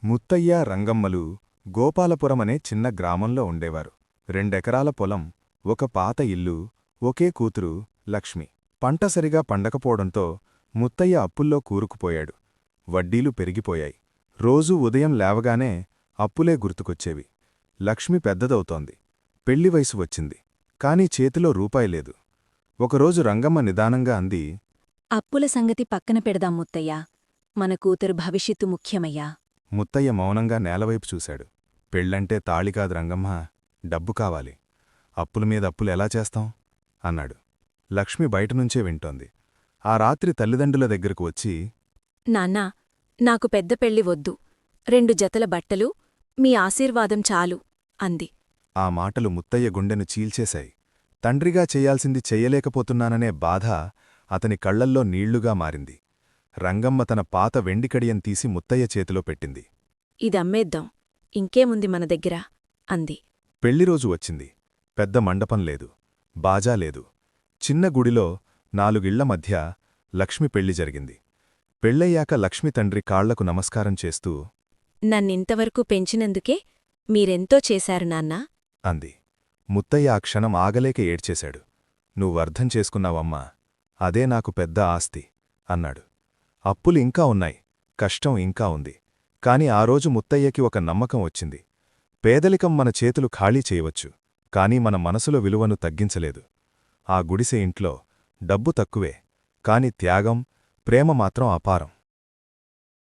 ముత్తయ్య రంగమ్మలు గోపాలపురమనే చిన్న గ్రామంలో ఉండేవారు. 2 ఎకరాల పొలం, ఒక పాత ఇల్లు, ఒకే కూతురు లక్ష్మి. పంట సరిగా పండకపోవడంతో ముత్తయ్య అప్పుల్లో కూరుకుపోయాడు. వడ్డీలు పెరిగిపోయాయి. రోజూ ఉదయం లేవగానే అప్పులే గుర్తుకొచ్చేవి. లక్ష్మి పెద్దదవుతోంది. పెళ్లి వయసు వచ్చింది. కాని చేతిలో రూపాయిలేదు. ఒకరోజు రంగమ్మ నిదానంగా అంది, అప్పుల సంగతి పక్కన పెడదాం ముత్తయ్యా. మన కూతురు భవిష్యత్తు ముఖ్యమయ్యా. ముత్తయ్య మౌనంగా నేలవైపు చూశాడు. పెళ్ళంటే తాళికాదు రంగమ్మా, డబ్బు కావాలి. అప్పులమీద అప్పులు ఎలా చేస్తాం అన్నాడు. లక్ష్మి బయటనుంచే వింటోంది. ఆ రాత్రి తల్లిదండ్రుల దగ్గరకు వచ్చి, నాన్నా, నాకు పెద్ద పెళ్లి వద్దు. 2 జతల బట్టలు, మీ ఆశీర్వాదం చాలు అంది. ఆ మాటలు ముత్తయ్య గుండెను చీల్చేశాయి. తండ్రిగా చెయ్యాల్సింది చెయ్యలేకపోతున్నాననే బాధ అతని కళ్లల్లో నీళ్లుగా మారింది. రంగమ్మ తన పాత వెండికడియం తీసి ముత్తయ్య చేతిలో పెట్టింది. ఇదమ్మేద్దాం, ఇంకేముంది మన దగ్గర అంది. పెళ్లిరోజు వచ్చింది. పెద్ద మండపం లేదు, బాజా లేదు. చిన్న గుడిలో 4 ఇళ్ల మధ్య లక్ష్మి పెళ్లి జరిగింది. పెళ్లయ్యాక లక్ష్మి తండ్రి కాళ్లకు నమస్కారం చేస్తూ, నన్నింతవరకు పెంచినందుకే మీరెంతో చేశారు నాన్నా అంది. ముత్తయ్య ఆ క్షణం ఆగలేక ఏడ్చేశాడు. నువ్వర్థం చేసుకున్నావమ్మా, అదే నాకు పెద్ద ఆస్తి అన్నాడు. అప్పులు ఇంకా ఉన్నాయి, కష్టం ఇంకా ఉంది. కాని ఆ రోజు ముత్తయ్యకి ఒక నమ్మకం వచ్చింది. పేదలికం మన చేతులు ఖాళీ చేయవచ్చు, కాని మన మనసులో విలువను తగ్గించలేదు. ఆ గుడిసె ఇంట్లో డబ్బు తక్కువే, కాని త్యాగం, ప్రేమ మాత్రం అపారం.